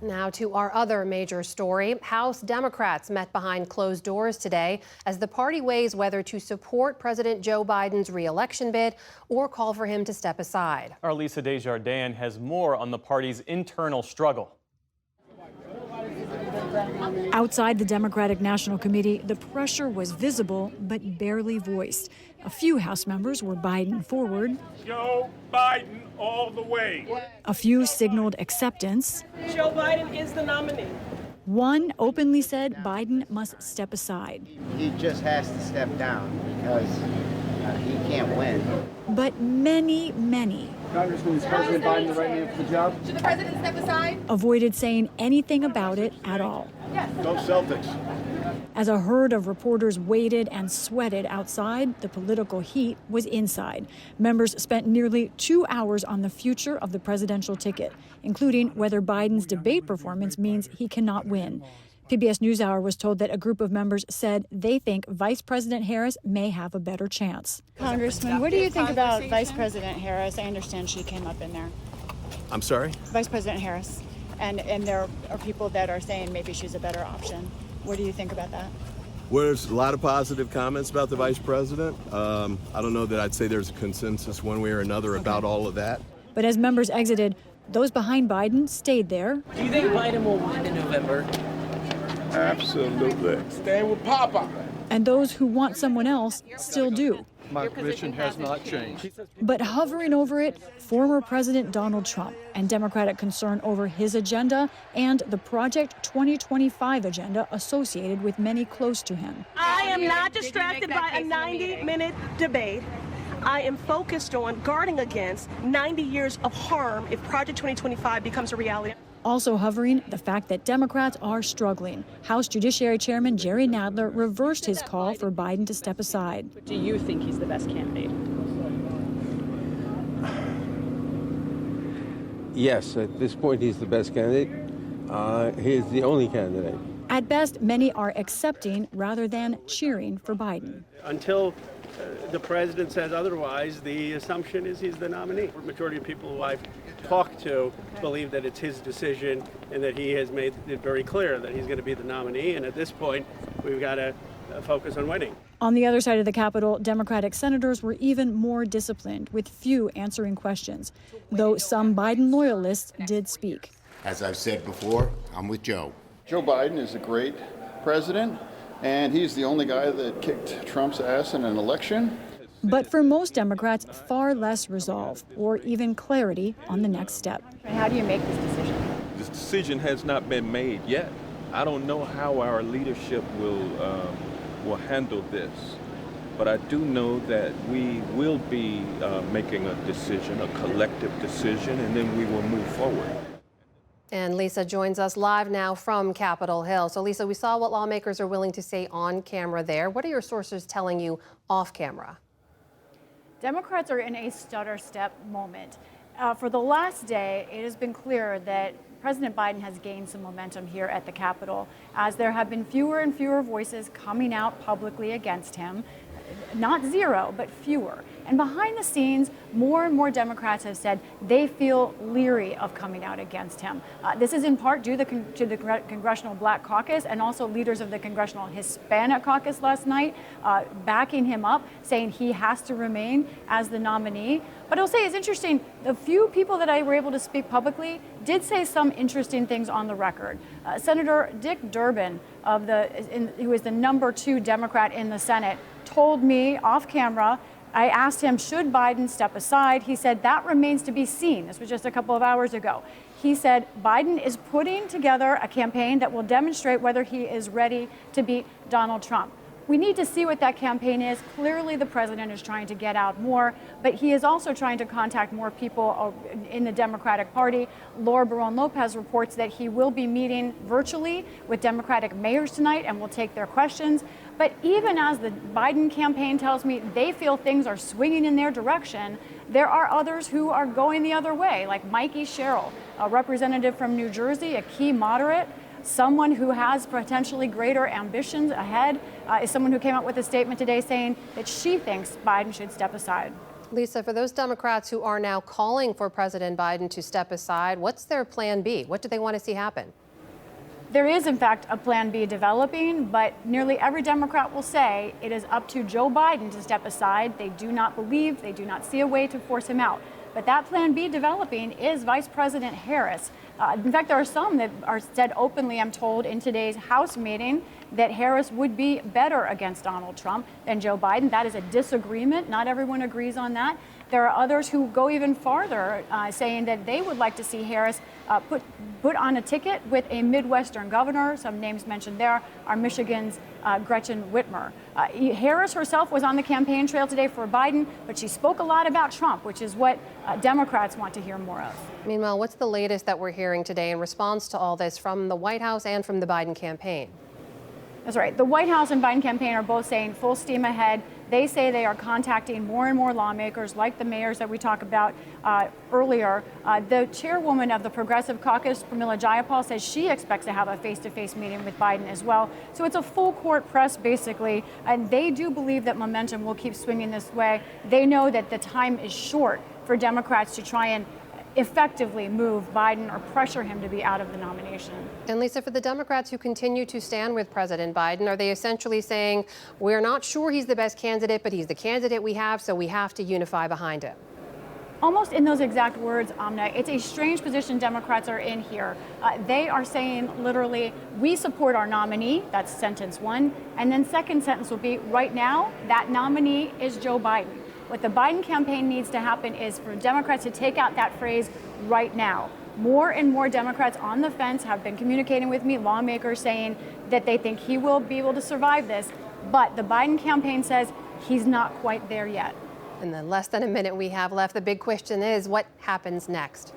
Now to our other major story. House Democrats met behind closed doors today as the party weighs whether to support President Joe Biden's re-election bid or call for him to step aside. Our Lisa Desjardins has more on the party's internal struggle. Outside the Democratic National Committee, the pressure was visible but barely voiced. A few House members were Biden forward. Joe Biden all the way. A few signaled acceptance. Joe Biden is the nominee. One openly said Biden must step aside. He just has to step down because he can't win. But many Congressman, is President Biden the right man for the job? Should the president step aside? avoided saying anything about it at all. Yes. Go Celtics. As a herd of reporters waited and sweated outside, the political heat was inside. Members spent nearly 2 hours on the future of the presidential ticket, including whether Biden's debate performance means he cannot win. PBS NewsHour was told that a group of members said they think Vice President Harris may have a better chance. Congressman, what do you think about Vice President Harris? I understand she came up in there. I'm sorry? Vice President Harris. And there are people that are saying maybe she's a better option. What do you think about that? Well, there's a lot of positive comments about the vice president. I don't know that I'd say there's a consensus one way or another about all of that. But as members exited, those behind Biden stayed there. Do you think Biden will win in November? Absolutely. Stay with Papa. And those who want someone else still do. My position has not changed. But hovering over it, former President Donald Trump and Democratic concern over his agenda and the Project 2025 agenda associated with many close to him. I am not distracted by a 90-minute debate. I am focused on guarding against 90 years of harm if Project 2025 becomes a reality. Also hovering, the fact that Democrats are struggling. House Judiciary Chairman Jerry Nadler reversed his call for Biden to step aside. Do you think he's the best candidate? Yes, at this point he's the best candidate. He's the only candidate. At best, many are accepting rather than cheering for Biden. Until the president says otherwise, the assumption is he's the nominee. The majority of people who I've talked to believe that it's his decision and that he has made it very clear that he's going to be the nominee. And at this point, we've got to focus on winning. On the other side of the Capitol, Democratic senators were even more disciplined, with few answering questions, though some Biden loyalists did speak. As I've said before, I'm with Joe. Joe Biden is a great president, and he's the only guy that kicked Trump's ass in an election. But for most Democrats, far less resolve or even clarity on the next step. And how do you make this decision? This decision has not been made yet. I don't know how our leadership will handle this, but I do know that we will be making a decision, a collective decision, and then we will move forward. And Lisa joins us live now from Capitol Hill. So Lisa, we saw what lawmakers are willing to say on camera there. What are your sources telling you off camera? Democrats are in a stutter step moment. For the last day, it has been clear that President Biden has gained some momentum here at the Capitol, as there have been fewer and fewer voices coming out publicly against him. Not zero, but fewer. And behind the scenes, more and more Democrats have said they feel leery of coming out against him. This is in part due to the Congressional Black Caucus and also leaders of the Congressional Hispanic Caucus last night backing him up, saying he has to remain as the nominee. But I'll say it's interesting, the few people that I were able to speak publicly did say some interesting things on the record. Senator Dick Durbin, who is the #2 Democrat in the Senate, told me off camera, I asked him, should Biden step aside? He said, that remains to be seen. This was just a couple of hours ago. He said, Biden is putting together a campaign that will demonstrate whether he is ready to beat Donald Trump. We need to see what that campaign is. Clearly, the president is trying to get out more, but he is also trying to contact more people in the Democratic Party. Laura Barron Lopez reports that he will be meeting virtually with Democratic mayors tonight and will take their questions. But even as the Biden campaign tells me they feel things are swinging in their direction, there are others who are going the other way, like Mikey Sherrill, a representative from New Jersey, a key moderate. Someone who has potentially greater ambitions ahead is someone who came out with a statement today saying that she thinks Biden should step aside. Lisa, for those Democrats who are now calling for President Biden to step aside, what's their plan B? What do they want to see happen? There is, in fact, a plan B developing, but nearly every Democrat will say it is up to Joe Biden to step aside. They do not believe, they do not see a way to force him out. But that plan B developing is Vice President Harris. In fact, there are some that are said openly, I'm told, in today's House meeting that Harris would be better against Donald Trump than Joe Biden. That is a disagreement. Not everyone agrees on that. There are others who go even farther, saying that they would like to see Harris put on a ticket with a Midwestern governor. Some names mentioned there are Michigan's Gretchen Whitmer. Harris herself was on the campaign trail today for Biden, but she spoke a lot about Trump, which is what Democrats want to hear more of. Meanwhile, what's the latest that we're hearing today in response to all this from the White House and from the Biden campaign? That's right. The White House and Biden campaign are both saying full steam ahead. They say they are contacting more and more lawmakers, like the mayors that we talked about earlier. The chairwoman of the Progressive Caucus, Pramila Jayapal, says she expects to have a face-to-face meeting with Biden as well. So it's a full court press, basically, and they do believe that momentum will keep swinging this way. They know that the time is short for Democrats to try and effectively move Biden or pressure him to be out of the nomination. And Lisa, for the Democrats who continue to stand with President Biden, are they essentially saying, we're not sure he's the best candidate, but he's the candidate we have, so we have to unify behind him? Almost in those exact words, Amna. It's a strange position Democrats are in here. They are saying literally, we support our nominee. That's sentence one. And then second sentence will be, right now, that nominee is Joe Biden. What the Biden campaign needs to happen is for Democrats to take out that phrase right now. More and more Democrats on the fence have been communicating with me, lawmakers saying that they think he will be able to survive this. But the Biden campaign says he's not quite there yet. In the less than a minute we have left, the big question is what happens next?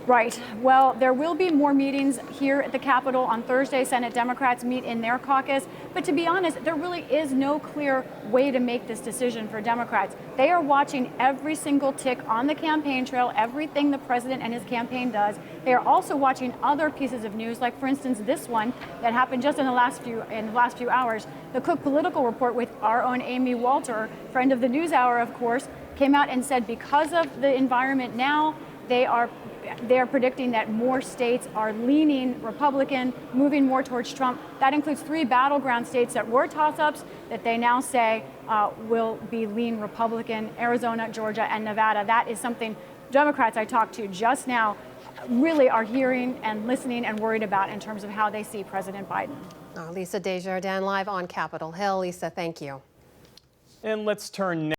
Right. Well, there will be more meetings here at the Capitol on Thursday. Senate Democrats meet in their caucus. But to be honest, there really is no clear way to make this decision for Democrats. They are watching every single tick on the campaign trail, everything the president and his campaign does. They are also watching other pieces of news, like, for instance, this one that happened just in the last few hours. The Cook Political Report with our own Amy Walter, friend of the NewsHour, of course, came out and said because of the environment now, they're predicting that more states are leaning Republican, moving more towards Trump. That includes 3 battleground states that were toss-ups that they now say will be lean Republican: Arizona, Georgia, and Nevada. That is something Democrats I talked to just now really are hearing and listening and worried about in terms of how they see President Biden. Lisa Desjardins live on Capitol Hill. Lisa, thank you. And let's turn now